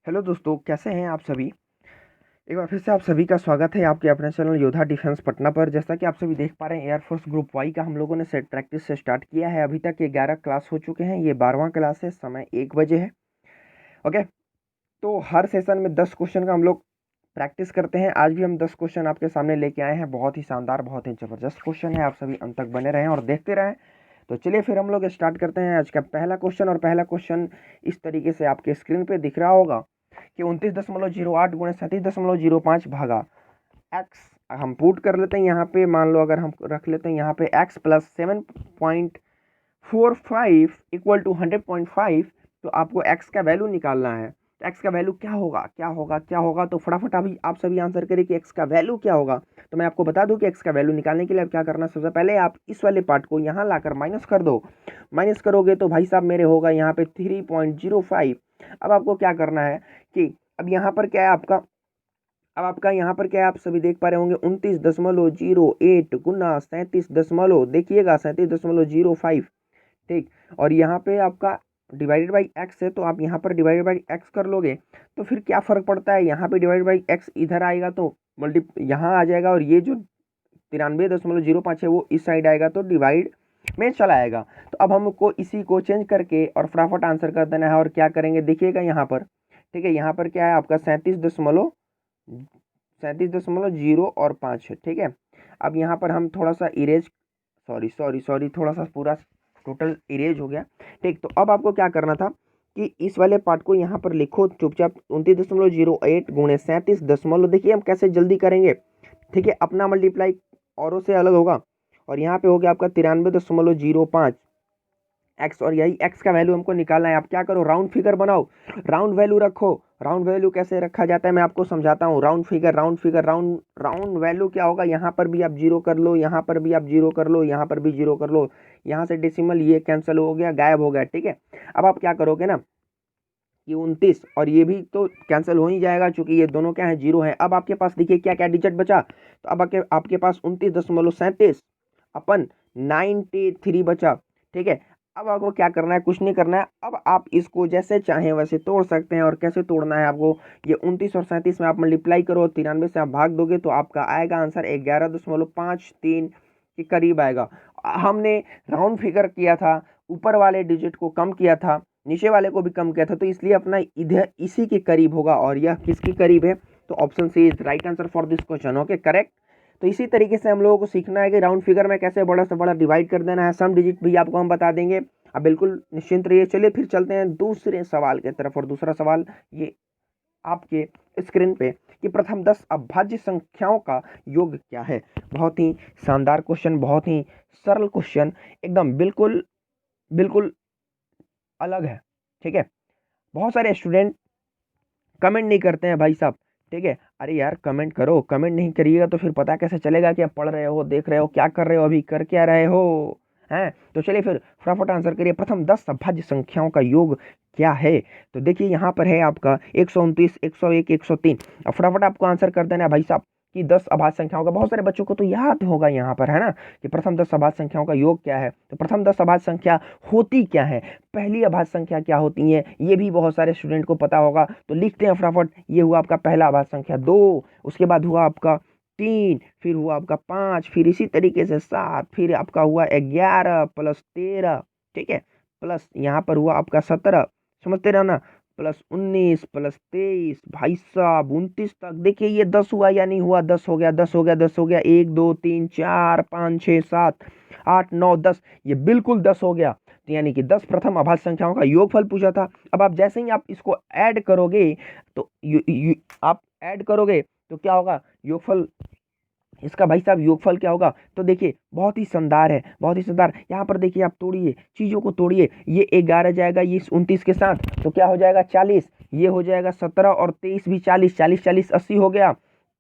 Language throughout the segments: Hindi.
हेलो दोस्तों, कैसे हैं आप सभी। एक बार फिर से आप सभी का स्वागत है आपके अपने चैनल योद्धा डिफेंस पटना पर। जैसा कि आप सभी देख पा रहे हैं, एयरफोर्स ग्रुप वाई का हम लोगों ने सेट प्रैक्टिस से स्टार्ट किया है। अभी तक ये 11 क्लास हो चुके हैं। ये 12वां क्लास है, समय 1 बजे है। ओके, तो हर सेशन में 10 क्वेश्चन का हम लोग प्रैक्टिस करते हैं। आज भी हम 10 क्वेश्चन आपके सामने लेके आए हैं। बहुत ही शानदार, बहुत ही ज़बरदस्त क्वेश्चन है। आप सभी अंत तक बने रहें और देखते रहें। तो चलिए फिर हम लोग स्टार्ट करते हैं आज का पहला क्वेश्चन। और पहला क्वेश्चन इस तरीके से आपके स्क्रीन पे दिख रहा होगा कि 29.08 गुणे 37.05 भागा एक्स। हम पुट कर लेते हैं यहाँ पे। मान लो अगर हम रख लेते हैं यहाँ पे एक्स प्लस 7.45 इक्वल टू 100.5, तो आपको एक्स का वैल्यू निकालना है। तो एक्स का वैल्यू क्या होगा, क्या होगा, क्या होगा? तो फटाफट अभी आप सभी आंसर करिए कि एक्स का वैल्यू क्या होगा। तो मैं आपको बता दूं कि एक्स का वैल्यू निकालने के लिए अब क्या करना, सबसे पहले आप इस वाले पार्ट को यहाँ लाकर माइनस कर दो। माइनस करोगे तो भाई साहब मेरे होगा यहाँ पे 3.05। अब आपको क्या करना है कि अब यहाँ पर क्या है आपका, अब आपका यहाँ पर क्या है, आप सभी देख पा रहे होंगे 29.08 गुना 37 देखिएगा 37.05। ठीक, और यहाँ पे आपका डिवाइडेड बाई एक्स है, तो आप यहाँ पर डिवाइडेड बाई एक्स कर लोगे तो फिर क्या फ़र्क पड़ता है, यहाँ पे डिवाइडेड बाई एक्स इधर आएगा तो मल्टी यहाँ आ जाएगा, और ये जो 93.05 है वो इस साइड आएगा तो डिवाइड में चला आएगा। तो अब हमको इसी को चेंज करके और फटाफट आंसर कर देना है। और क्या करेंगे देखिएगा यहाँ पर, ठीक है, यहाँ पर क्या है आपका 37.05 है। ठीक है, अब यहाँ पर हम थोड़ा सा इरेज, सॉरी थोड़ा सा पूरा टोटल इरेज हो गया। ठीक, तो अब आपको क्या करना था कि इस वाले पार्ट को यहाँ पर लिखो चुपचाप। 29.08 गुणे 37 देखिए हम कैसे जल्दी करेंगे। ठीक है, अपना मल्टीप्लाई औरों से अलग होगा। और यहाँ पे हो गया आपका 93.05 एक्स, और यही एक्स का वैल्यू हमको निकालना है। आप क्या करो, राउंड फिगर बनाओ, राउंड वैल्यू रखो। राउंड वैल्यू कैसे रखा जाता है मैं आपको समझाता हूँ। राउंड फिगर, राउंड वैल्यू क्या होगा, यहाँ पर भी आप जीरो कर लो, यहाँ पर भी आप जीरो कर लो, यहाँ पर भी जीरो कर लो। यहाँ से डेसिमल ये कैंसिल हो गया, गायब हो गया। ठीक है, अब आप क्या करोगे ना कि 29 और ये भी तो कैंसिल हो ही जाएगा, चूंकि ये दोनों क्या है, जीरो है। अब आपके पास देखिए क्या क्या डिजिट बचा। तो अब आपके पास 29.37 अपन 93 बचा। ठीक है, अब आपको क्या करना है, कुछ नहीं करना है। अब आप इसको जैसे चाहें वैसे तोड़ सकते हैं। और कैसे तोड़ना है आपको, ये 29 और 37 में आप मल्टीप्लाई करो, 93 से आप भाग दोगे तो आपका आएगा आंसर 11.53 के करीब आएगा। हमने राउंड फिगर किया था, ऊपर वाले डिजिट को कम किया था, नीचे वाले को भी कम किया था, तो इसलिए अपना इधर इसी के करीब होगा। और यह किसके करीब है, तो option C is right answer for this question. Okay, correct. तो इसी तरीके से हम लोगों को सीखना है कि राउंड फिगर में कैसे बड़ा से बड़ा डिवाइड कर देना है। सम डिजिट भी आपको हम बता देंगे। अब बिल्कुल निश्चिंत रहिए। चलिए फिर चलते हैं दूसरे सवाल की तरफ। और दूसरा सवाल ये आपके स्क्रीन पे कि प्रथम 10 अभाज्य संख्याओं का योग क्या है। बहुत ही शानदार क्वेश्चन, बहुत ही सरल क्वेश्चन, एकदम बिल्कुल बिल्कुल अलग है। ठीक है, बहुत सारे स्टूडेंट कमेंट नहीं करते हैं भाई साहब। ठीक है, अरे यार कमेंट करो, कमेंट नहीं करिएगा तो फिर पता कैसे चलेगा कि आप पढ़ रहे हो, देख रहे हो, क्या कर रहे हो, अभी कर क्या रहे हो हैं। तो चलिए फिर फटाफट आंसर करिए, प्रथम 10 अभाज्य संख्याओं का योग क्या है। तो देखिए यहाँ पर है आपका 129, 101, 103। अब फटाफट आपको आंसर कर देना है भाई साहब कि 10 अभाज्य संख्याओं का। बहुत सारे बच्चों को तो याद होगा यहाँ पर, है ना, कि प्रथम 10 अभाज्य संख्याओं का योग क्या है। तो प्रथम 10 अभाज्य संख्या होती क्या है, पहली अभाज्य संख्या क्या होती है, ये भी बहुत सारे स्टूडेंट को पता होगा। तो लिखते हैं फटाफट। ये हुआ आपका पहला अभाज्य संख्या 2, उसके बाद हुआ आपका 3, फिर हुआ आपका 5, फिर इसी तरीके से 7, फिर आपका हुआ 11 प्लस 13। ठीक है, प्लस यहाँ पर हुआ आपका 17, समझते रहो ना, प्लस 19 प्लस 23, भाई साहब 29 तक। देखिए ये 10 हुआ या नहीं हुआ, 10 हो गया, 10 हो गया, 10 हो गया, 1 2 3 4 5 6 7 8 9 10, ये बिल्कुल 10 हो गया। तो यानी कि 10 प्रथम अभाज्य संख्याओं का योगफल पूछा था। अब आप जैसे ही आप इसको ऐड करोगे तो आप ऐड करोगे तो क्या होगा, योगफल इसका भाई साहब योगफल क्या होगा। तो देखिए बहुत ही शानदार है, बहुत ही शानदार। यहाँ पर देखिए आप तोड़िए, चीज़ों को तोड़िए। ये 11 जाएगा ये 29 के साथ, तो क्या हो जाएगा 40, ये हो जाएगा 17 और 23 भी 40, 40 40 80 हो गया।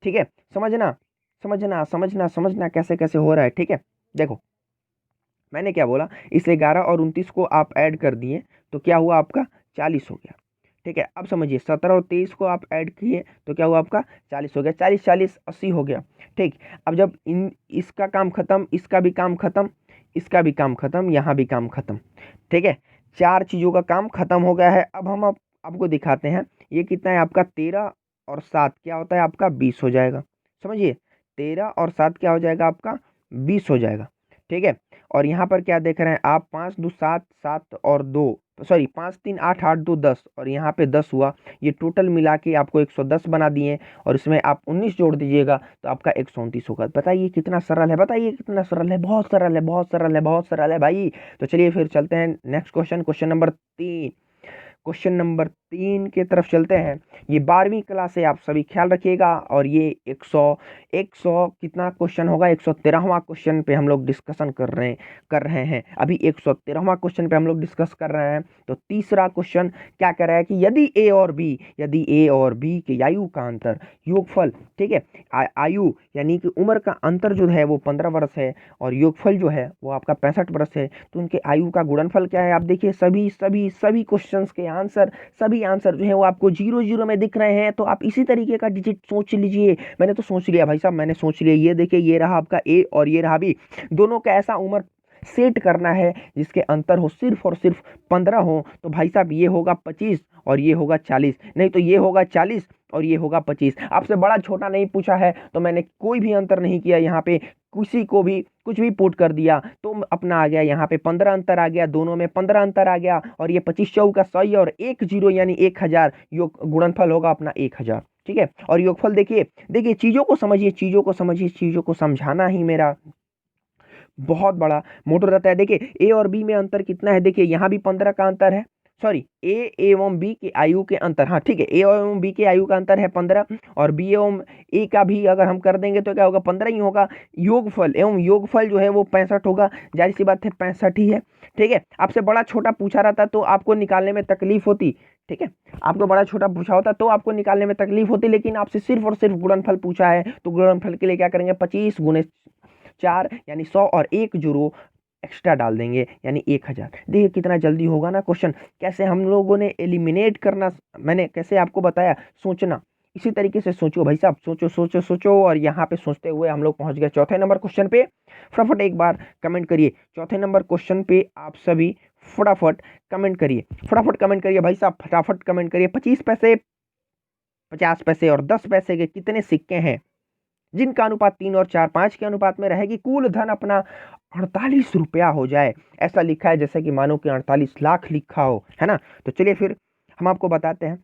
ठीक है, समझना समझना समझना समझना कैसे कैसे हो रहा है। ठीक है, देखो मैंने क्या बोला, इस 11 और 29 को आप ऐड कर दिए तो क्या हुआ आपका 40 हो गया। ठीक है, अब समझिए 17 और 23 को आप ऐड किए तो क्या हुआ आपका 40 हो गया, 40 40 80 हो गया। ठीक, अब जब इन इसका काम खत्म, इसका भी काम खत्म, इसका भी काम खत्म, यहाँ भी काम खत्म। ठीक है, चार चीज़ों का काम खत्म हो गया है। अब हम आपको दिखाते हैं ये कितना है आपका 13 और 7 क्या होता है आपका 20 हो जाएगा। समझिए 13 और 7 क्या हो जाएगा आपका 20 हो जाएगा। ठीक है, और यहाँ पर क्या देख रहे हैं आप 5 2 7 7 और 2 सॉरी 5 3 8 8 2 10 और यहाँ पे 10 हुआ। ये टोटल मिला के आपको 110 बना दिए और इसमें आप 19 जोड़ दीजिएगा तो आपका 129 होगा। बताइए कितना सरल है, बताइए कितना सरल है, बहुत सरल है, बहुत सरल है, बहुत सरल है भाई। तो चलिए फिर चलते हैं next question, question number 3। Question number 3 की तरफ चलते हैं। ये 12वीं क्लास से आप सभी ख्याल रखिएगा और ये 100 कितना क्वेश्चन होगा 113वां क्वेश्चन पे हम लोग डिस्कशन कर रहे हैं। अभी 113वां क्वेश्चन पे हम लोग डिस्कस कर रहे हैं। तो तीसरा क्वेश्चन क्या कह रहा है कि यदि ए और बी के आयु का अंतर योगफल, ठीक है, आयु यानी कि उम्र का अंतर जो है वो 15 वर्ष है और योगफल जो है वो आपका 65 वर्ष है, तो उनके आयु का गुणनफल क्या है। आप देखिए सभी क्वेश्चंस के आंसर, सभी आंसर जो है वो आपको 0 0 में दिख रहे हैं। तो आप इसी तरीके का डिजिट सोच लीजिए। मैंने तो सोच लिया भाई साहब, मैंने सोच लिया। ये देखिए ये रहा आपका ए और ये रहा बी, दोनों का ऐसा उम्र सेट करना है जिसके अंतर हो सिर्फ और सिर्फ 15 हो। तो भाई साहब ये होगा 25 और ये होगा 40, नहीं तो ये होगा 40 और ये होगा 25। आपसे बड़ा छोटा नहीं पूछा है तो मैंने कोई भी अंतर नहीं किया यहाँ पे, किसी को भी कुछ भी पुट कर दिया तो अपना आ गया यहाँ पे 15 अंतर आ गया, दोनों में 15 अंतर आ गया और ये 25 चौका 100 और 1 0 यानी 1000, योग गुणनफल होगा अपना 1000। ठीक है, और योगफल देखिए चीजों को समझिए, चीजों को समझाना ही मेरा बहुत बड़ा मोटो रहता है। देखिए ए और बी में अंतर कितना है, देखिए यहाँ भी 15 का अंतर है, सॉरी ए एवं बी के आयु के अंतर, हाँ ठीक है, ए एवं बी के आयु का अंतर है 15 और बी एवं ए का भी अगर हम कर देंगे तो क्या होगा 15 ही होगा। योगफल जो है वो 65 होगा, जाहिर सी बात है 65 ही है। ठीक है, आपसे बड़ा छोटा पूछा रहता तो आपको निकालने में तकलीफ होती। ठीक है, आपको बड़ा छोटा पूछा होता तो आपको निकालने में तकलीफ होती, लेकिन आपसे सिर्फ और सिर्फ गुणनफल पूछा है तो गुणनफल के लिए क्या करेंगे 25 गुणे 4 यानी 100 और 1 जीरो एक्स्ट्रा डाल देंगे यानी 1000। देखिए कितना जल्दी होगा ना क्वेश्चन, कैसे हम लोगों ने एलिमिनेट करना, मैंने कैसे आपको बताया, सोचना इसी तरीके से सोचो भाई साहब, सोचो और यहाँ पे सोचते हुए हम लोग पहुंच गए चौथे नंबर क्वेश्चन पे। फटाफट एक बार कमेंट करिए चौथे नंबर क्वेश्चन पे, आप सभी फटाफट कमेंट करिए भाई साहब, फटाफट कमेंट करिए। 25 पैसे, 50 पैसे और 10 पैसे के कितने सिक्के हैं जिनका अनुपात 3 और 4 5 के अनुपात में रहेगी, कुल धन अपना 48 रुपया हो जाए। ऐसा लिखा है जैसे कि मानो कि 48 लाख लिखा हो, है ना। तो चलिए फिर हम आपको बताते हैं।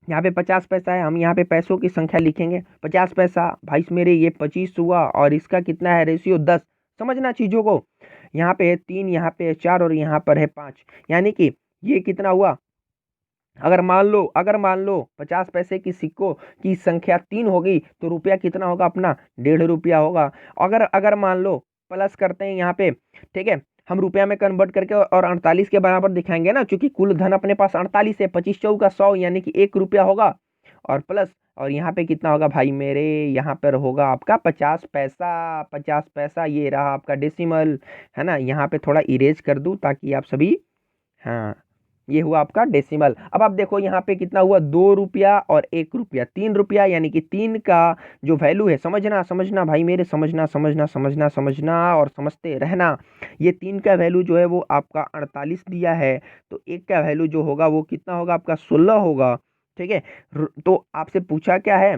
यहाँ पे 50 पैसा है, हम यहाँ पे पैसों की संख्या लिखेंगे। 50 पैसा भाई मेरे ये 25 हुआ और इसका कितना है रेशियो 10। समझना चीजों को, यहाँ पे है 3, यहाँ पे है 4 और यहाँ पर है 5, यानी कि ये कितना हुआ। अगर मान लो 50 पैसे की सिक्कों की संख्या 3 होगी तो रुपया कितना होगा अपना 1.5 रुपया होगा। अगर मान लो प्लस करते हैं यहाँ पे, ठीक है, हम रुपया में कन्वर्ट करके और 48 के बराबर दिखाएंगे ना, क्योंकि कुल धन अपने पास 48 है, 25 चौका 100 यानी कि 1 रुपया होगा और प्लस, और यहाँ पे कितना होगा भाई मेरे, यहाँ पर होगा आपका 50 पैसा। 50 पैसा ये रहा आपका डेसिमल, है ना। यहाँ पे थोड़ा इरेज कर दूं ताकि आप सभी, हाँ ये हुआ आपका डेसिमल। अब आप देखो यहाँ पे कितना हुआ 2 रुपया और 1 रुपया, 3 रुपया, यानी कि 3 का जो वैल्यू है, समझना भाई मेरे, समझना और समझते रहना। ये 3 का वैल्यू जो है वो आपका 48 दिया है, तो 1 का वैल्यू जो होगा वो कितना होगा आपका 16 होगा। ठीक है, तो आपसे पूछा क्या है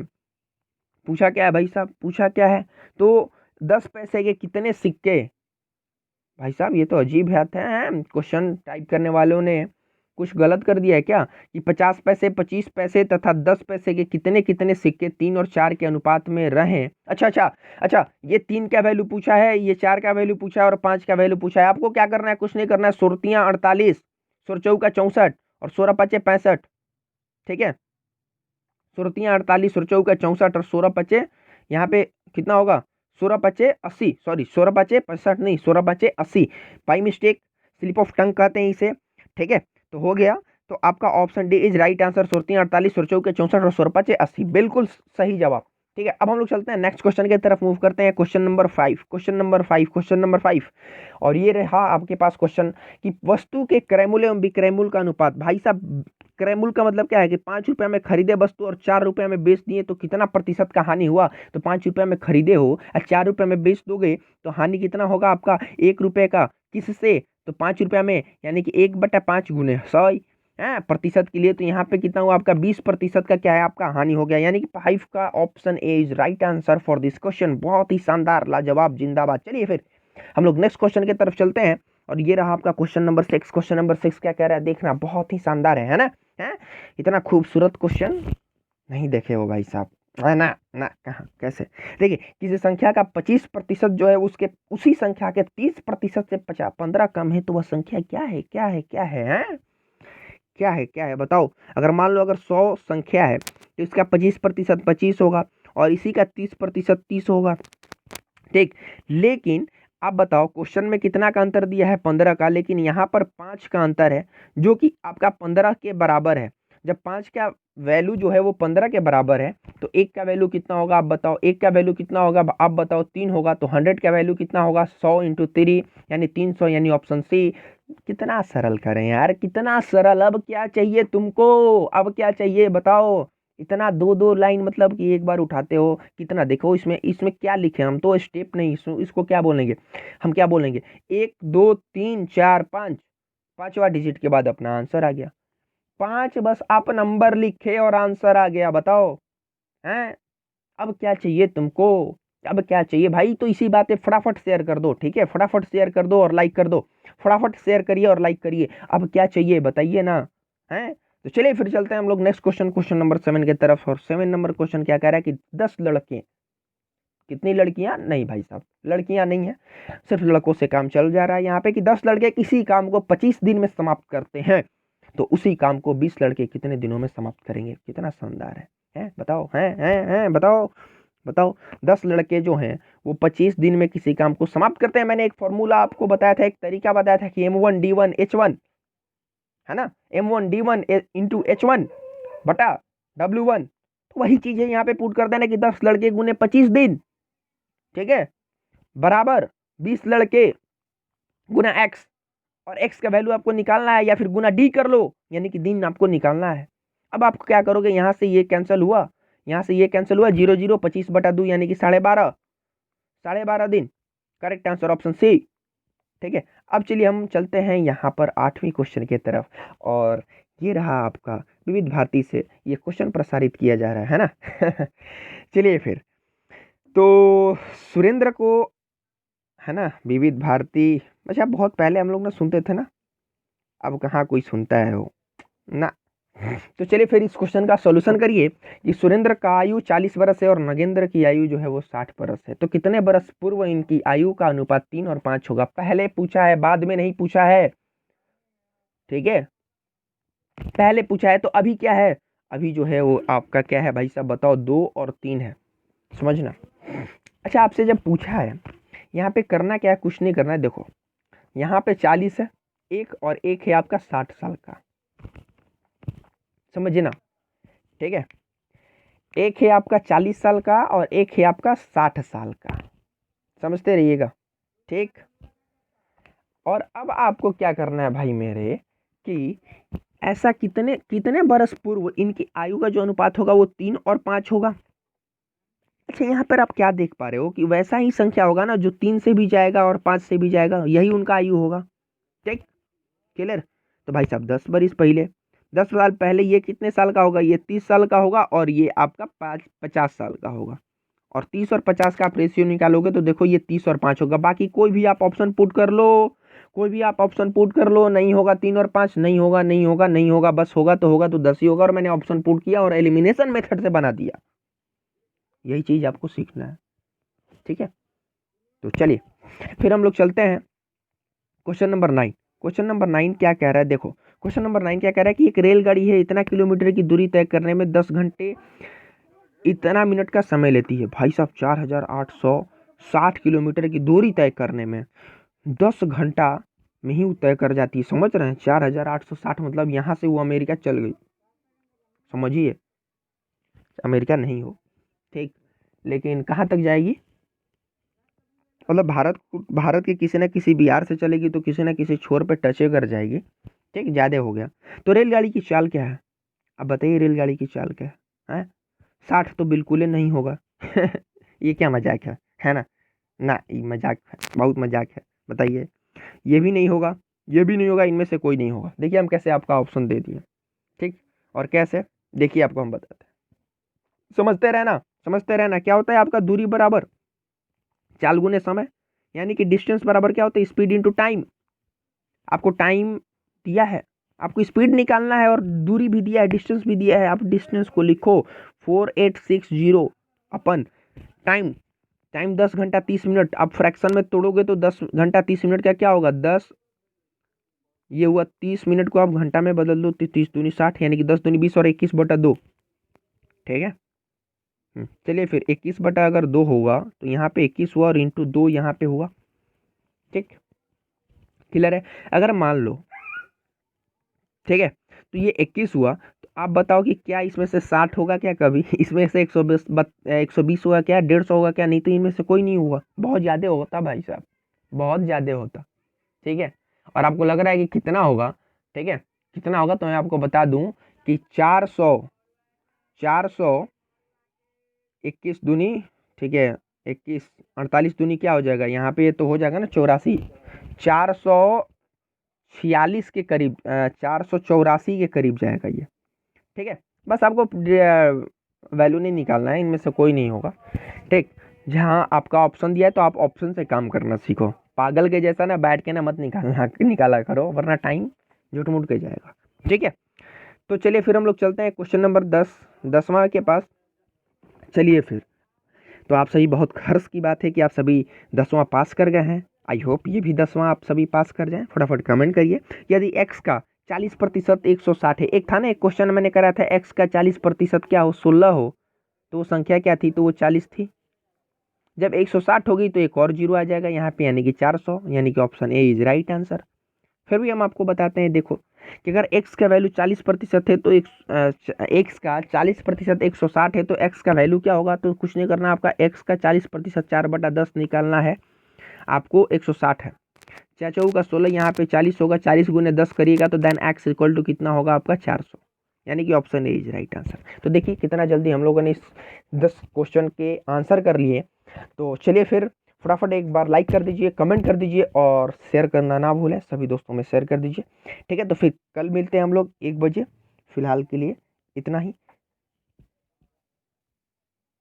भाई साहब, पूछा क्या है, तो 10 पैसे के कितने सिक्के। भाई साहब ये तो अजीब बात है, क्वेश्चन टाइप करने वालों ने कुछ गलत कर दिया है क्या, कि 50 पैसे, 25 पैसे तथा 10 पैसे के कितने कितने सिक्के 3 और 4 के अनुपात में रहें। अच्छा, ये 3 का वैल्यू पूछा है, ये 4 का वैल्यू पूछा है और 5 का वैल्यू पूछा है। आपको क्या करना है, कुछ नहीं करना है, सुरतियाँ 48, सुर चौका 64 और 16 पचे 65। ठीक है, सुरतियाँ 48, सुर चौका 64 और 16 पचे, यहाँ पे कितना होगा 16 पचे 80, सॉरी 16 पचे 65 नहीं, 16 पचे 80, by mistake, slip of tongue कहते हैं इसे। ठीक है, तो हो गया, तो आपका option D is right answer. सुरतियाँ 48, सुर चौके 64 और 16 पचे 80, बिल्कुल सही जवाब। ठीक है, अब हम लोग चलते हैं नेक्स्ट क्वेश्चन की तरफ, मूव करते हैं क्वेश्चन नंबर 5। और ये रहा आपके पास क्वेश्चन कि वस्तु के क्रयमूल्य एवं विक्रयमूल्य का अनुपात। भाई साहब क्रयमूल्य का मतलब क्या है कि 5 रुपये में खरीदे वस्तु और 4 रुपये में बेच दिए तो कितना प्रतिशत का हानि हुआ। तो 5 रुपये में खरीदे हो और 4 रुपये में बेच दोगे तो हानि कितना होगा आपका 1 रुपये का, किससे, तो 5 रुपया में, यानी कि 1/5 गुने 100, है प्रतिशत के लिए, तो यहाँ पे कितना हुआ आपका 20% का क्या है आपका हानि हो गया, यानी कि 5 का option A is right answer for this question. बहुत ही शानदार, लाजवाब, जिंदाबाद। चलिए फिर हम लोग नेक्स्ट क्वेश्चन की तरफ चलते हैं, और ये रहा आपका क्वेश्चन नंबर 6। क्वेश्चन नंबर 6 क्या कह रहा है देखना, बहुत ही शानदार है ना, है इतना खूबसूरत क्वेश्चन नहीं देखे हो भाई साहब, है ना ना कहाँ कैसे। देखिए किसी संख्या का 25% जो है उसके उसी संख्या के 30% से 15 कम है, तो वह संख्या क्या है, क्या है, क्या है, क्या है, क्या है बताओ। अगर मान लो अगर 100 संख्या है तो इसका 25% 25 होगा, और इसी का 30% 30 होगा, ठीक। लेकिन आप बताओ क्वेश्चन में कितना का अंतर दिया है, 15 का, लेकिन यहाँ पर 5 का अंतर है जो कि आपका 15 के बराबर है। जब 5 का वैल्यू जो है वो 15 के बराबर है, तो 1 का वैल्यू कितना होगा आप बताओ, 1 का वैल्यू कितना होगा आप बताओ, 3 होगा। तो 100 का वैल्यू कितना होगा, 100 इंटू 3 यानी 300, यानी ऑप्शन सी। कितना सरल करें यार, कितना सरल। अब क्या चाहिए तुमको, अब क्या चाहिए बताओ। इतना दो दो लाइन मतलब कि एक बार उठाते हो कितना, देखो इसमें इसमें क्या लिखे, हम तो स्टेप नहीं, इसको क्या बोलेंगे, हम क्या बोलेंगे, 1 2 3 4 5, पांचवा डिजिट के बाद अपना आंसर आ गया। 5 बस आप नंबर लिखे और आंसर आ गया, बताओ हैं। अब क्या चाहिए तुमको, अब क्या चाहिए भाई। तो इसी बात पे फटाफट शेयर कर दो, ठीक है, फटाफट शेयर कर दो और लाइक कर दो, फटाफट शेयर करिए और लाइक करिए। अब क्या चाहिए बताइए ना, हैं। तो चलिए फिर चलते हैं हम लोग नेक्स्ट क्वेश्चन, क्वेश्चन नंबर 7 की तरफ। और 7 नंबर क्वेश्चन क्या कह रहा है कि 10 लड़के, कितनी लड़कियां नहीं भाई साहब, लड़कियां नहीं है, सिर्फ लड़कों से काम चल जा रहा है यहाँ पे, कि 10 लड़के किसी काम को 25 दिन में समाप्त करते हैं, तो उसी काम को 20 लड़के कितने दिनों में समाप्त करेंगे। कितना शानदार है बताओ, है बताओ बताओ। 10 लड़के जो हैं वो 25 दिन में किसी काम को समाप्त करते हैं। मैंने एक फॉर्मूला आपको बताया था, एक तरीका बताया था कि M1D1H1, है ना, M1D1 इंटू H1 बटा W1। तो वही चीज है यहाँ पे पुट कर देना कि 10 लड़के गुने 25 दिन, ठीक है, बराबर 20 लड़के गुना एक्स, और एक्स का वैल्यू आपको निकालना है, या फिर गुना डी कर लो, यानी कि दिन आपको निकालना है। अब आप क्या करोगे, यहाँ से ये कैंसिल हुआ, यहाँ से ये कैंसिल हुआ, 0 0 25 बटा 2 यानी कि 12.5, 12.5 दिन। करेक्ट आंसर ऑप्शन सी, ठीक है। अब चलिए हम चलते हैं यहाँ पर 8वीं क्वेश्चन की तरफ, और ये रहा आपका विविध भारती से ये क्वेश्चन प्रसारित किया जा रहा है ना। चलिए फिर, तो सुरेंद्र को, है ना, विविध भारती, अच्छा बहुत पहले हम लोग ना सुनते थे ना, अब कहाँ कोई सुनता है वो ना। तो चलिए फिर इस क्वेश्चन का सॉल्यूशन करिए कि सुरेंद्र का आयु 40 बरस है और नगेंद्र की आयु जो है वो 60 बरस है, तो कितने बरस पूर्व इनकी आयु का अनुपात 3 और 5 होगा। पहले पूछा है, बाद में नहीं पूछा है, ठीक है, पहले पूछा है। तो अभी क्या है, अभी जो है वो आपका क्या है भाई साहब बताओ, 2 और 3 है, समझना। अच्छा आपसे जब पूछा है, यहाँ पे करना क्या है, कुछ नहीं करना है। देखो यहाँ पे 40 है एक, और एक है आपका 60 साल का, समझिए ना, ठीक है। एक है आपका 40 साल का और एक है आपका 60 साल का, समझते रहिएगा, ठीक। और अब आपको क्या करना है भाई मेरे, कि ऐसा कितने कितने बरस पूर्व इनकी आयु का जो अनुपात होगा वो 3 और 5 होगा। अच्छा यहाँ पर आप क्या देख पा रहे हो कि वैसा ही संख्या होगा ना जो 3 से भी जाएगा और 5 से भी जाएगा, यही उनका आयु होगा, ठीक, क्लियर। तो भाई साहब 10 बरस पहले, 10 साल पहले ये कितने साल का होगा, ये 30 साल का होगा, और ये आपका 50 साल का होगा। और 30 और 50 का आप रेशियो निकालोगे तो देखो ये 30 और 5 होगा। बाकी कोई भी आप ऑप्शन पुट कर लो, कोई भी आप ऑप्शन पुट कर लो, नहीं होगा 3 और 5, नहीं होगा, नहीं होगा, नहीं होगा, बस होगा तो होगा तो 10 ही होगा। और मैंने ऑप्शन पुट किया और एलिमिनेशन मेथड से बना दिया, यही चीज आपको सीखना है, ठीक है। तो चलिए फिर हम लोग चलते हैं क्वेश्चन नंबर 9। क्वेश्चन नंबर 9 क्या कह रहा है, देखो क्वेश्चन नंबर 9 क्या कह रहा है कि एक रेलगाड़ी है, इतना किलोमीटर की दूरी तय करने में 10 घंटे इतना मिनट का समय लेती है। भाई साहब 4860 किलोमीटर की दूरी तय करने में 10 घंटा में ही तय कर जाती है, समझ रहे हैं। 4860 मतलब यहाँ से वो अमेरिका चल गई, समझिए, अमेरिका नहीं हो, ठीक, लेकिन कहाँ तक जाएगी, मतलब भारत के किसी न किसी बिहार से चलेगी तो किसी न किसी छोर पे टच कर जाएगी, ठीक, ज़्यादा हो गया। तो रेलगाड़ी की चाल क्या है, अब बताइए रेलगाड़ी की चाल क्या है, 60 तो बिल्कुल ही नहीं होगा। ये क्या मजाक है ना, ना ये मजाक है, बहुत मजाक है, बताइए। ये भी नहीं होगा, ये भी नहीं होगा, इनमें से कोई नहीं होगा। देखिए हम कैसे आपका ऑप्शन दे दिए, ठीक। और कैसे, देखिए आपको हम बताते हैं, समझते रहना समझते रहना। क्या होता है आपका दूरी बराबर चाल गुने समय, यानी कि डिस्टेंस बराबर क्या होता है स्पीड इंटू टाइम। आपको टाइम दिया है, आपको स्पीड निकालना है और दूरी भी दिया है, डिस्टेंस भी दिया है। आप डिस्टेंस को लिखो 4860 अपन टाइम, टाइम 10 घंटा 30 मिनट। आप फ्रैक्शन में तोड़ोगे तो 10 घंटा 30 मिनट का क्या होगा, 10, ये हुआ 30 मिनट को आप घंटा में बदल दो तो 30 दूनी 60, यानी कि 10 दूनी 20 और 21/2, ठीक है। चलिए फिर 21/2 होगा तो यहाँ पे 21 हुआ और इंटू 2 यहाँ पे हुआ, ठीक, क्लियर है। अगर मान लो, ठीक है, तो ये 21 हुआ, तो आप बताओ कि क्या इसमें से 60 होगा क्या कभी, इसमें से 120 होगा क्या, 150 होगा क्या, नहीं तो इनमें से कोई नहीं हुआ। बहुत ज़्यादा होता भाई साहब, बहुत ज़्यादा होता, ठीक है। और आपको लग रहा है कि कितना होगा, ठीक है, कितना होगा, तो मैं आपको बता दूं कि 400 21 दूनी, ठीक है, 21 48 दूनी क्या हो जाएगा यहाँ पे, ये तो हो जाएगा ना 84, 446 के करीब, 484 के करीब जाएगा ये, ठीक है। बस आपको वैल्यू नहीं निकालना है, इनमें से कोई नहीं होगा, ठीक। जहाँ आपका ऑप्शन दिया है तो आप ऑप्शन से काम करना सीखो, पागल के जैसा ना बैठ के ना मत निकाला करो, वरना टाइम झूठ मूठ के जाएगा, ठीक है। तो चलिए फिर हम लोग चलते हैं क्वेश्चन नंबर 10वां के पास। चलिए फिर, तो आप सभी, बहुत हर्ष की बात है कि आप सभी 10वां पास कर गए हैं। आई होप ये भी 10वां आप सभी पास कर जाएं। फटाफट कमेंट करिए। यदि x का 40% 160 है, एक था ना एक क्वेश्चन मैंने करा था, x का 40% क्या हो, 16 हो, तो वो संख्या क्या थी, तो वो 40 थी। जब 160 होगी तो एक और जीरो आ जाएगा यहाँ पे, यानी कि 400, यानी कि option A is right answer. फिर भी हम आपको बताते हैं, देखो कि अगर x का वैल्यू 40% है तो x का 40% 160 है, तो x का वैल्यू क्या होगा, तो कुछ नहीं करना, आपका x का 40% 4/10 निकालना है आपको, 160 है, 4 का 16, यहाँ पे 40 होगा, 40 गुने 10 करिएगा तो देन x इक्वल टू कितना होगा आपका 400, यानी कि option A is right answer. तो देखिए कितना जल्दी हम लोगों ने इस 10 क्वेश्चन के आंसर कर लिए। तो चलिए फिर फटाफट एक बार लाइक कर दीजिए, कमेंट कर दीजिए और शेयर करना ना भूलें, सभी दोस्तों में शेयर कर दीजिए, ठीक है। तो फिर कल मिलते हैं हम लोग 1 बजे, फिलहाल के लिए इतना ही।